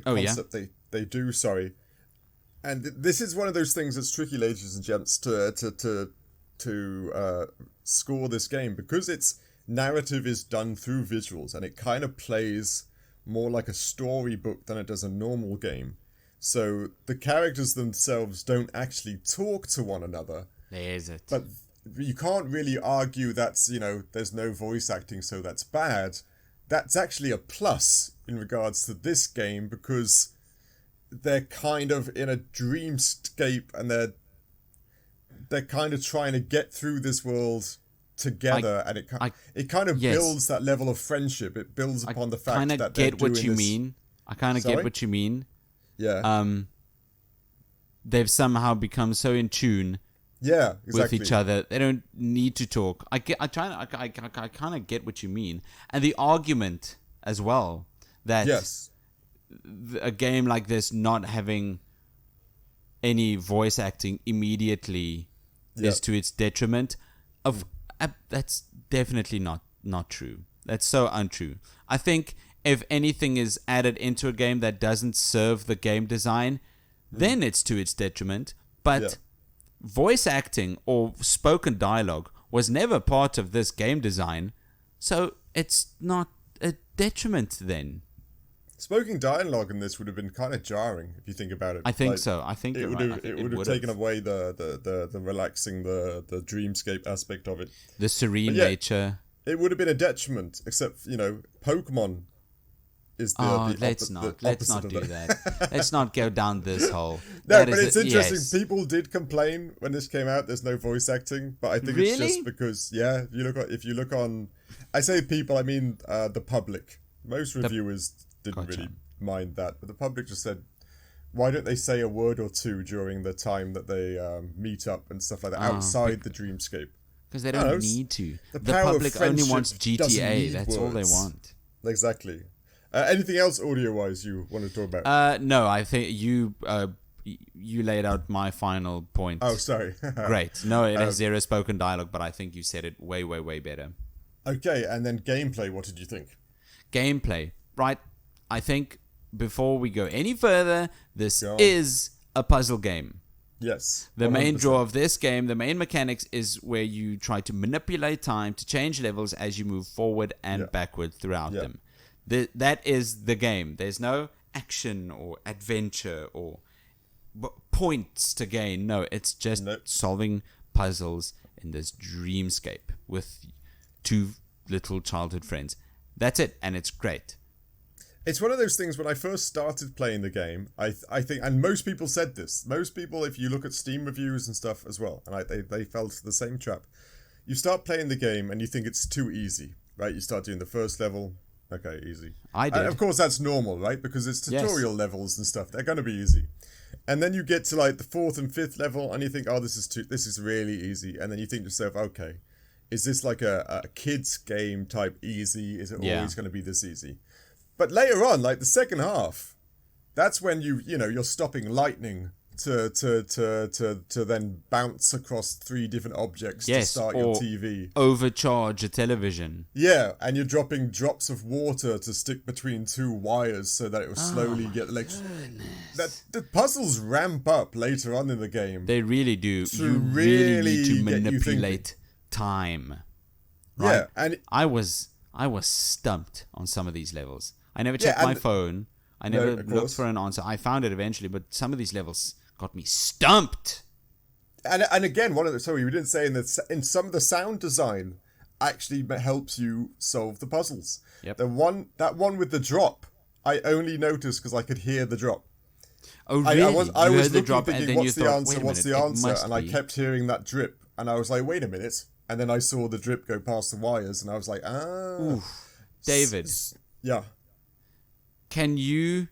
concept they do. Sorry, and this is one of those things that's tricky, ladies and gents, to score this game, because its narrative is done through visuals and it kind of plays more like a storybook than it does a normal game. So the characters themselves don't actually talk to one another. There's it. But you can't really argue that's, there's no voice acting, so that's bad. That's actually a plus in regards to this game, because they're kind of in a dreamscape and they're kind of trying to get through this world together, and it kind of builds that level of friendship. It builds upon the fact that they're doing this. I kind of get what you mean. Yeah. They've somehow become so in tune. Yeah, exactly. With each other, they don't need to talk. I kind of get what you mean, and the argument as well that a game like this not having any voice acting immediately is to its detriment. That's definitely not true. That's so untrue. I think if anything is added into a game that doesn't serve the game design, then it's to its detriment. But voice acting or spoken dialogue was never part of this game design, so it's not a detriment then. Spoken dialogue in this would have been kind of jarring if you think about it. I think so. I think it would have taken away the relaxing, the dreamscape aspect of it. The serene nature. It would have been a detriment, except Pokemon is let's not do that. Let's not go down this hole. No, but it's interesting. Yes. People did complain when this came out. There's no voice acting, but I think it's just because if you look on, I say people, I mean the public. Most reviewers didn't really mind that, but the public just said, why don't they say a word or two during the time that they meet up and stuff like that outside the dreamscape? Because they I don't know, don't need to. the The power of public only friendship wants doesn't GTA. need That's all they words. want. Exactly. Anything else audio-wise you want to talk about? No, I think you laid out my final point. Oh, sorry. Great. No, it has zero spoken dialogue, but I think you said it way, way, way better. Okay, and then gameplay, what did you think? Gameplay. Right. I think before we go any further, this is a puzzle game. Yes. The 100%. main draw of this game, the main mechanics is where you try to manipulate time to change levels as you move forward and backward throughout them. That is the game. There's no action or adventure or points to gain. No, it's just solving puzzles in this dreamscape with two little childhood friends. That's it, and it's great. It's one of those things. When I first started playing the game, I think, and most people said this. Most people, if you look at Steam reviews and stuff as well, and they fell to the same trap. You start playing the game and you think it's too easy, right? You start doing the first level, okay, easy. I did. And of course, that's normal, right? Because it's tutorial levels and stuff. They're going to be easy. And then you get to like the 4th and 5th level, and you think, oh, this is really easy. And then you think to yourself, okay, is this like a kids game type easy? Is it always going to be this easy? But later on, like the second half, that's when you're stopping lightning to then bounce across 3 different objects to start your TV. Overcharge a television. Yeah, and you're dropping drops of water to stick between 2 wires so that it will slowly get the puzzles ramp up later on in the game. They really do. You really need to manipulate time. Right? Yeah, and I was stumped on some of these levels. I never checked my phone. I never looked for an answer. I found it eventually, but some of these levels got me stumped. And again, we didn't say in some of the sound design actually helps you solve the puzzles. Yep. That one with the drop, I only noticed because I could hear the drop. Oh really? I was the looking, drop, thinking, and then what's you the thought, answer? What's the answer? And I kept hearing that drip, and I was like, wait a minute. And then I saw the drip go past the wires, and I was like, David. Yeah. Can you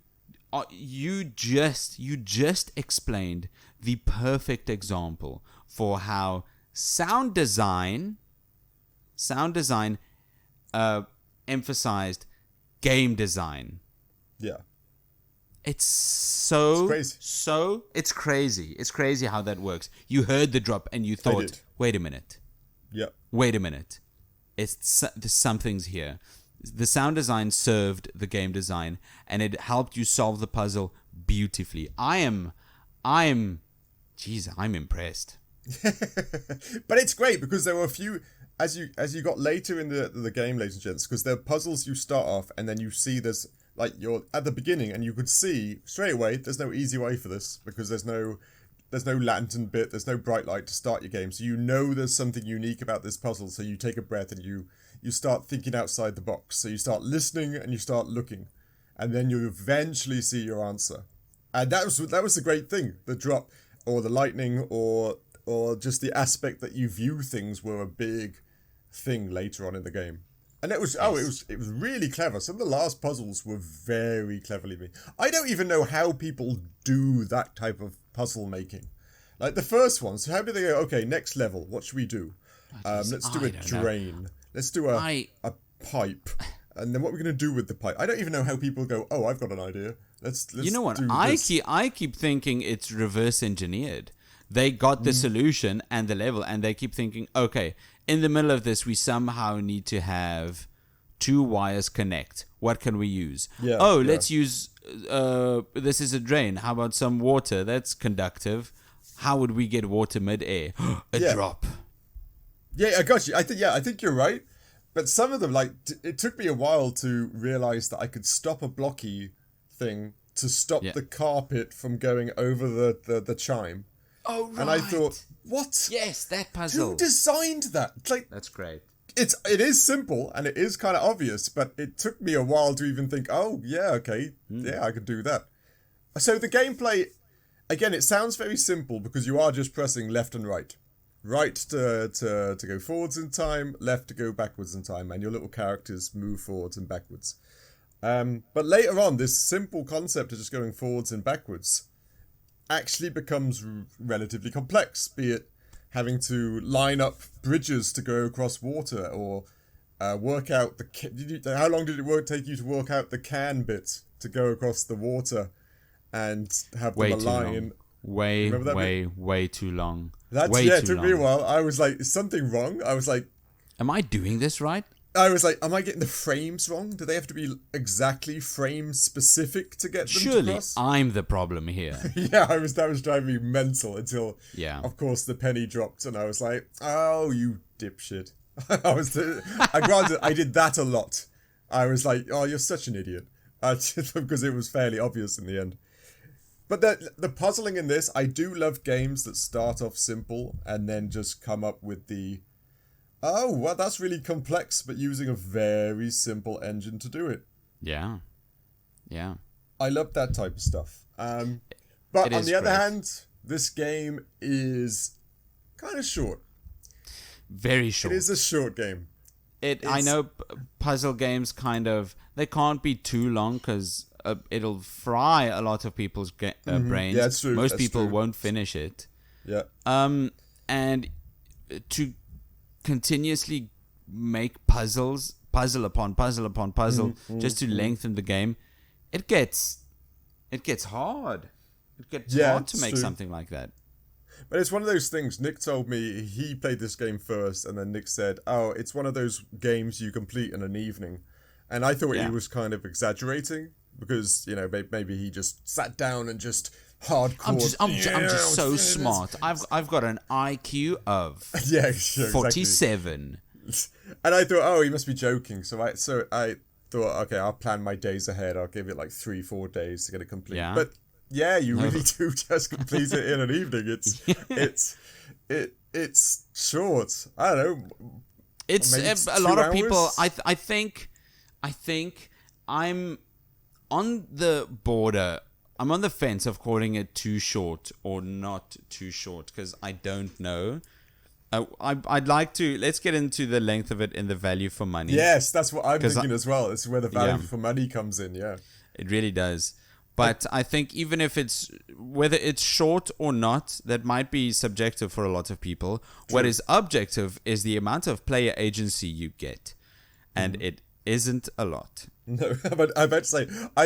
just explained the perfect example for how sound design emphasized game design. Yeah. It's crazy. It's crazy. It's crazy how that works. You heard the drop and you thought, wait a minute. Yeah. Wait a minute. Something's here. The sound design served the game design, and it helped you solve the puzzle beautifully. I'm impressed. But it's great because there were a few as you got later in the game, ladies and gents, because there are puzzles you start off and then you see there's like you're at the beginning and you could see straight away there's no easy way for this because there's no lantern bit, there's no bright light to start your game. So you know there's something unique about this puzzle, so you take a breath and you start thinking outside the box. So you start listening and you start looking, and then you eventually see your answer. And that was the great thing. The drop or the lightning or just the aspect that you view things were a big thing later on in the game. And it was really clever. Some of the last puzzles were very cleverly made. I don't even know how people do that type of puzzle making. Like the first ones, how do they go, okay, next level, what should we do? Let's do a drain. Let's do a pipe. And then what we're going to do with the pipe. I don't even know how people go, oh, I've got an idea. Let's You know what? do I this. keep thinking it's reverse engineered. They got the solution and the level, and they keep thinking, okay, in the middle of this, we somehow need to have 2 wires connect. What can we use? Let's use, this is a drain. How about some water? That's conductive. How would we get water mid-air? A drop. Yeah, I got you. I think you're right. But some of them, like, it took me a while to realize that I could stop a blocky thing to stop the carpet from going over the chime. Oh, right. And I thought, what? Yes, that puzzle. Who designed that? Like, that's great. It is simple and it is kind of obvious, but it took me a while to even think, oh, yeah, okay, yeah, I could do that. So the gameplay, again, it sounds very simple because you are just pressing left and right. Right to go forwards in time, left to go backwards in time, and your little characters move forwards and backwards. But later on, this simple concept of just going forwards and backwards actually becomes relatively complex, be it having to line up bridges to go across water, or work out how long did it take you to work out the can bit to go across the water and have them align? Way too long. It took me a while. I was like, is something wrong? I was like, am I doing this right? am I getting the frames wrong? Do they have to be exactly frame specific to get them Surely to cross? I'm the problem here. Yeah, that was driving me mental until, Yeah. of course, the penny dropped, and I was like, oh, you dipshit. Granted, I did that a lot. I was like, oh, you're such an idiot. Because it was fairly obvious in the end. But the puzzling in this, I do love games that start off simple and then just come up with the, oh, well, that's really complex, but using a very simple engine to do it. Yeah. Yeah. I love that type of stuff. But on the other hand, this game is kind of short. Very short. It is a short game. I know puzzle games they can't be too long because it'll fry a lot of people's brains. Yeah, that's true. Most people won't finish it. Yeah. And to continuously make puzzle upon puzzle just to lengthen the game, it gets hard. It gets hard to make something like that. But it's one of those things. Nick told me he played this game first, and then Nick said, oh, it's one of those games you complete in an evening. And I thought he was kind of exaggerating because, maybe he just sat down and just hardcore. I'm just so smart. I've got an IQ of 47. Exactly. And I thought, oh, he must be joking. So I thought, okay, I'll plan my days ahead. I'll give it like 3-4 days to get it complete. Yeah. But yeah, you really do just complete it in an evening. It's short. I don't know. It's a lot of people. I think I'm on the border. I'm on the fence of calling it too short or not too short because I don't know. I'd like to. Let's get into the length of it and the value for money. Yes, that's what I'm thinking as well. It's where the value for money comes in. Yeah, it really does. But I think even if whether it's short or not, that might be subjective for a lot of people. True. What is objective is the amount of player agency you get. And it isn't a lot. No, but I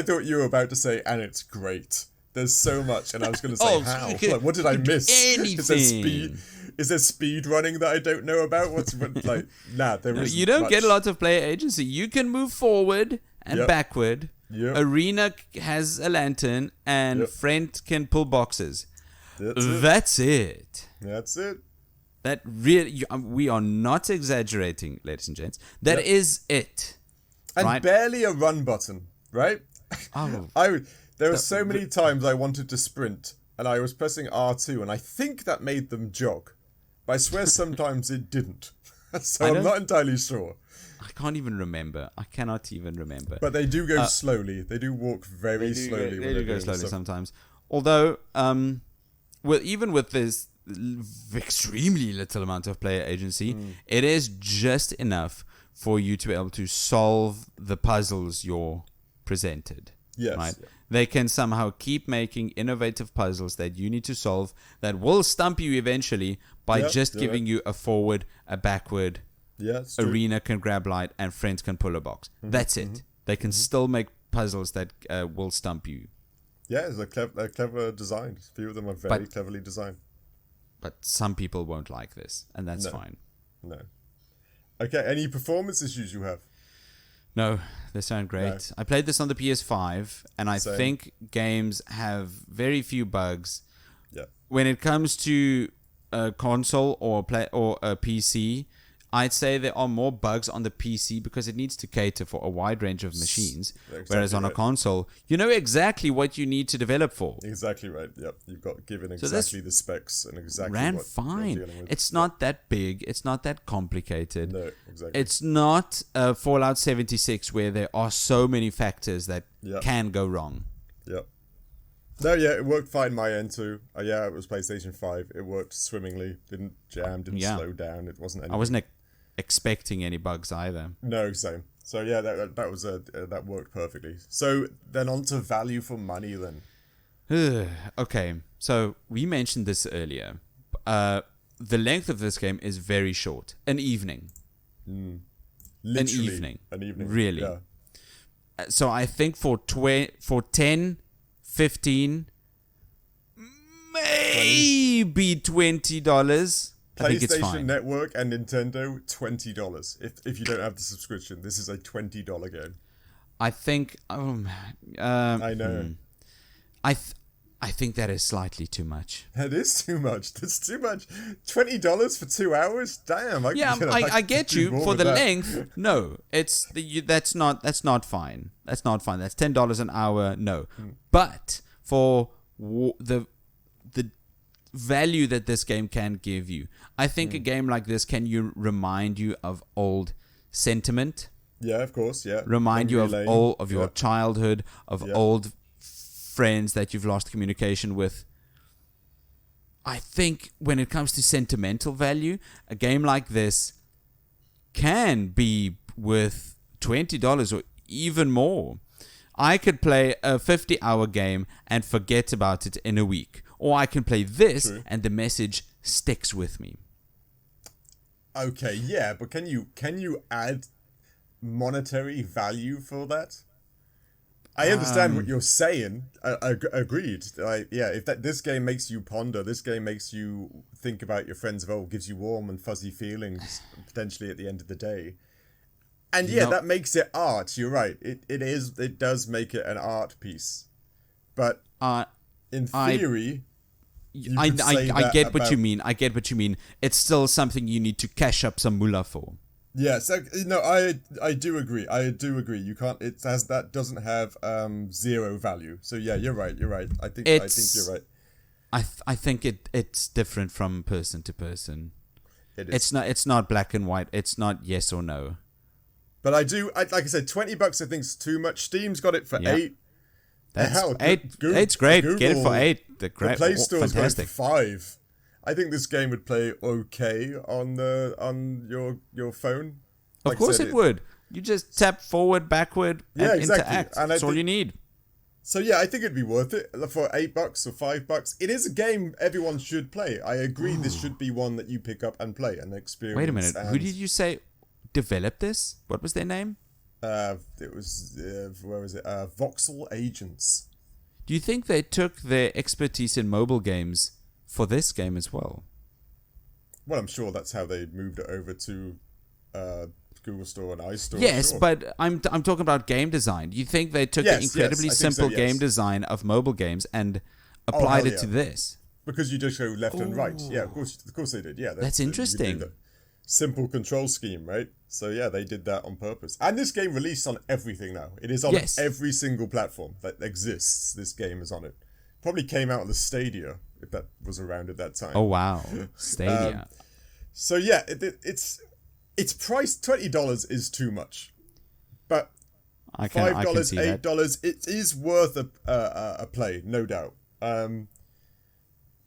thought you were about to say, and it's great. There's so much, and I was going to say, how? Like, what did I miss? Anything. Is there speed running that I don't know about? There isn't. You don't get a lot of player agency. You can move forward and backward. Yep. Arina has a lantern, and Frendt can pull boxes. That's it. That really, we are not exaggerating, ladies and gents. That is it. And barely a run button, right? Oh. There were so many times I wanted to sprint, and I was pressing R2, and I think that made them jog. But I swear sometimes it didn't. So I'm not entirely sure. I can't even remember. I cannot even remember. But they do go slowly. They do walk very slowly. They do go slowly sometimes. Although, even with this extremely little amount of player agency, it is just enough for you to be able to solve the puzzles you're presented. Yes. Right? Yeah. They can somehow keep making innovative puzzles that you need to solve that will stump you eventually by just giving you a forward, a backward. Arina can grab light and Frendt can pull a box. That's it. They can still make puzzles that will stump you. Yeah, they're clever designed. A few of them are very cleverly designed. But some people won't like this, and that's fine. No. Okay, any performance issues you have? No, they sound great. No. I played this on the PS5, and I think games have very few bugs. Yeah. When it comes to a console or a PC, I'd say there are more bugs on the PC because it needs to cater for a wide range of machines. Whereas on a console, you know exactly what you need to develop for. Exactly right. Yep. You've got given exactly the specs and exactly ran what fine. you're dealing with. It's not that big. It's not that complicated. No, exactly. It's not Fallout 76 where there are so many factors that can go wrong. Yep. No, it worked fine my end too. It was PlayStation 5. It worked swimmingly. Didn't jam, didn't slow down. It wasn't anything. I wasn't expecting any bugs either. No, same. So that was that worked perfectly. So then on to value for money then. Okay, So we mentioned this earlier. The length of this game is very short. An evening. Literally, an evening. Really. Yeah. So I think for 10, 15, maybe $20. I think it's PlayStation fine. Network and Nintendo, $20. If you don't have the subscription, this is a $20 game. I think. I know. I think that is slightly too much. That is too much. That's too much. $20 for 2 hours? Damn. I get do you more for with the that. length. No, that's not fine. That's not fine. That's $10 an hour. No, but for the value that this game can give you, I think a game like this can remind you of old sentiment. Yeah, of course. Yeah. Remind you of all of your childhood, of old friends that you've lost communication with. I think when it comes to sentimental value, a game like this can be worth $20 or even more. I could play a 50-hour game and forget about it in a week. Or I can play this and the message sticks with me. Okay, yeah, but can you add monetary value for that? I understand what you're saying. Agreed. If this game makes you ponder, this game makes you think about your friends of old, gives you warm and fuzzy feelings potentially at the end of the day. And that makes it art. You're right. It does make it an art piece. But in theory, I get what you mean. I get what you mean. It's still something you need to cash up some moolah for. Yeah, so no, I do agree. You can't. That doesn't have zero value. So yeah, you're right. I think you're right. I think it's different from person to person. It is. It's not black and white. It's not yes or no. But like I said, $20 I think is too much. Steam's got it for $8. That's hell, $8's great. Google, get it for $8. The Play Store's got it fantastic. for $5. I think this game would play okay on your phone. Of course it would. You just tap forward, backward, and interact. And That's all you need. So yeah, I think it'd be worth it for $8 or $5. It is a game everyone should play. I agree. This should be one that you pick up and play and experience. Wait a minute. Who did you say developed this? What was their name? It was where was it? Voxel Agents. Do you think they took their expertise in mobile games for this game as well? Well, I'm sure that's how they moved it over to Google Store and iStore. Yes, sure. but I'm talking about game design. Do you think they took the incredibly simple game design of mobile games and applied it to this? Because you just go left and right. Yeah, of course they did. Yeah, that's interesting. Simple control scheme, right? So yeah, they did that on purpose. And this game released on everything now. It is on every single platform that exists. This game is on it. Probably came out on the Stadia, if that was around at that time. Oh wow, Stadia. So yeah, it's priced $20 is too much, but $5, $8, it is worth a play, no doubt.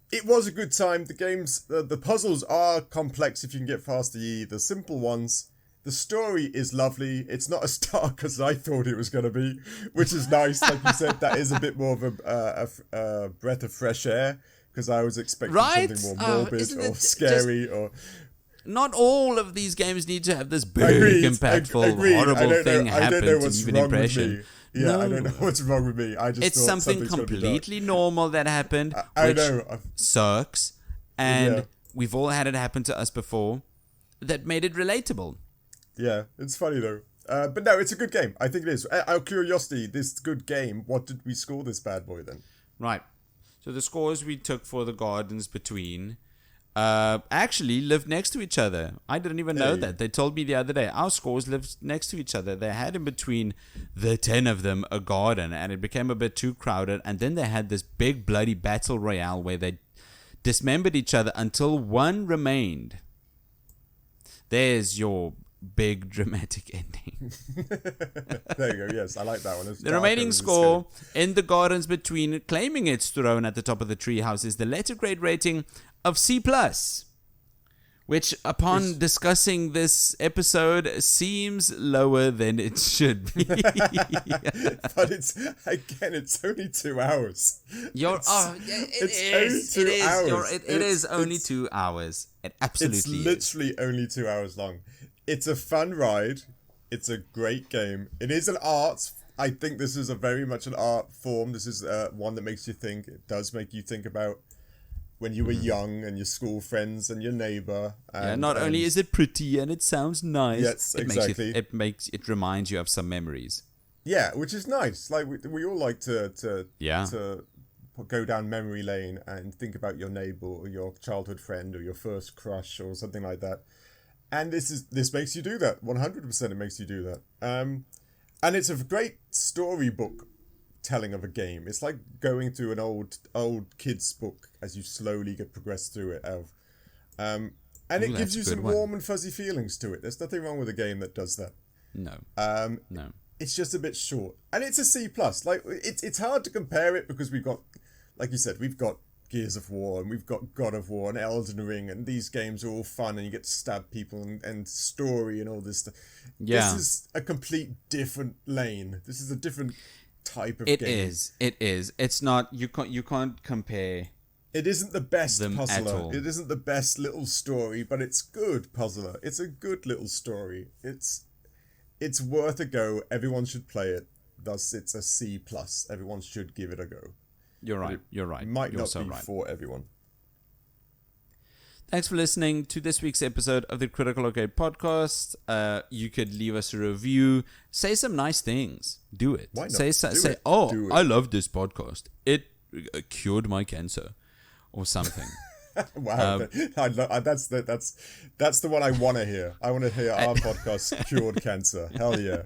It was a good time. The games, the puzzles are complex if you can get past the simple ones. The story is lovely. It's not as dark as I thought it was going to be, which is nice. Like you said, that is a bit more of a breath of fresh air, because I was expecting something more morbid or scary or... Not all of these games need to have this big, impactful, horrible thing happen to leave an impression. Yeah, no. I don't know what's wrong with me. I just it's thought something completely normal that happened, I which know. sucks, and we've all had it happen to us before. That made it relatable. Yeah, it's funny though. But no, it's a good game. I think it is. Out of curiosity, this good game, what did we score this bad boy then? Right. So the scores we took for the Gardens Between actually lived next to each other. I didn't even know that. They told me the other day our scores lived next to each other. They had in between the 10 of them a garden, and it became a bit too crowded. And then they had this big bloody battle royale where they dismembered each other until one remained. There's your big dramatic ending. There you go. Yes, I like that one. The remaining score in the Gardens Between, claiming its throne at the top of the treehouse, is the letter grade rating of C+, which upon discussing this episode seems lower than it should be. But it's only 2 hours. It is only 2 hours. It absolutely It's literally only 2 hours long. It's a fun ride. It's a great game. It is an art. I think this is very much an art form. This is one that makes you think. It does make you think about when you were young and your school friends and your neighbor. Not only is it pretty and it sounds nice. Yes, exactly. It reminds you of some memories. Yeah, which is nice. Like we all like to go down memory lane and think about your neighbor or your childhood friend or your first crush or something like that. And this makes you do that. 100% it makes you do that. And it's a great storybook telling of a game. It's like going through an old kid's book as you slowly progress through it. And it gives you some warm and fuzzy feelings to it. There's nothing wrong with a game that does that. No. No. It's just a bit short, and it's a C+. Like it's hard to compare it because we've got, like you said, we've got Gears of War and we've got God of War and Elden Ring, and these games are all fun and you get to stab people and story and all this stuff. Yeah. This is a complete different lane. This is a different type of game. It is. It's not. You can't compare. It isn't the best puzzler. It isn't the best little story, but it's good puzzler. It's a good little story. It's worth a go. Everyone should play it. Thus, it's a C+. Everyone should give it a go. You're right. It might not be for everyone. Thanks for listening to this week's episode of the Critical Arcade Podcast. You could leave us a review. Say some nice things. Do it. Why not? Say, I love this podcast. It cured my cancer. Or something. Wow, that's the one I want to hear. I want to hear our podcast cured cancer. Hell yeah.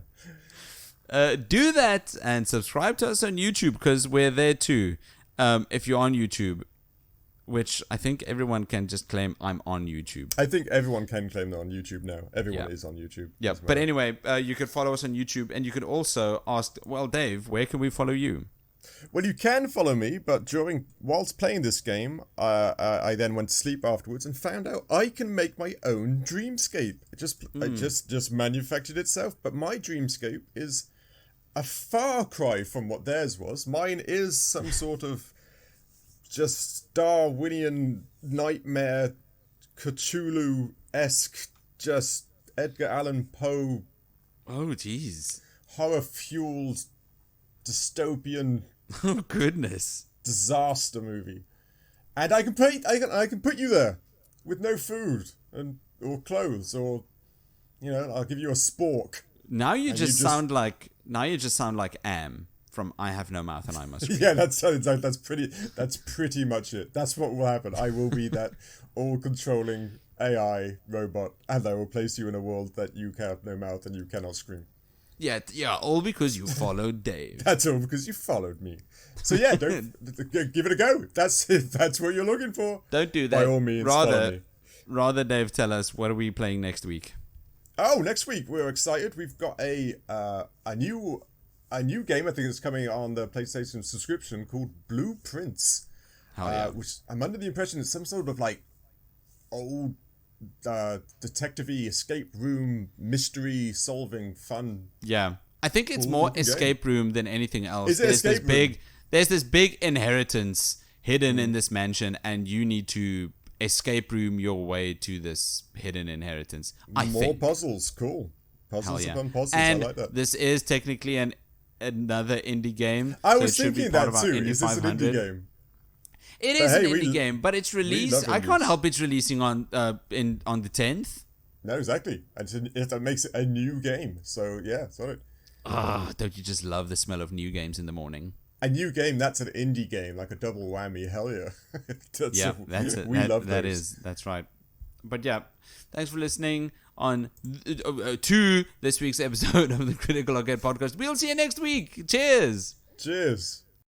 Do that and subscribe to us on YouTube because we're there too. If you're on YouTube, which I think everyone can just claim I'm on YouTube. I think everyone can claim they're on YouTube now. Everyone is on YouTube. Yeah, but anyway, you could follow us on YouTube and you could also ask, well, Dave, where can we follow you? Well, you can follow me, but whilst playing this game, I then went to sleep afterwards and found out I can make my own dreamscape. It just manufactured itself, but my dreamscape is a far cry from what theirs was. Mine is some sort of just Darwinian nightmare, Cthulhu-esque, just Edgar Allan Poe. Oh, jeez. Horror-fueled dystopian. Oh goodness! Disaster movie, and I can put you there with no food or clothes or, I'll give you a spork. Now you just sound like Am from I Have No Mouth and I Must Scream. Yeah, that's pretty much it. That's what will happen. I will be that all-controlling AI robot, and I will place you in a world that you have no mouth and you cannot scream. Yeah, all because you followed Dave. That's all because you followed me. So yeah, don't give it a go. That's what you're looking for. Don't do that. By all means, follow me. Rather, Dave, tell us what are we playing next week? Oh, next week we're excited. We've got a new game. I think it's coming on the PlayStation subscription called Blueprints. Which I'm under the impression is some sort of like old detective-y escape room mystery solving fun. Yeah, I think it's more escape room than anything else. Is it escape room? There's this big inheritance hidden in this mansion, and you need to escape room your way to this hidden inheritance. More puzzles, cool. Puzzles upon puzzles. And I like that. This is technically another indie game. I was thinking that too. Is this an indie game? It is an indie game, but it's released. I can't help it's releasing on the 10th. No, exactly. That makes it a new game. So yeah, sorry. Don't you just love the smell of new games in the morning? A new game, that's an indie game, like a double whammy. Hell yeah. That's it. We love those. That's right. But yeah, thanks for listening on to this week's episode of the Critical Arcade Podcast. We'll see you next week. Cheers. Cheers.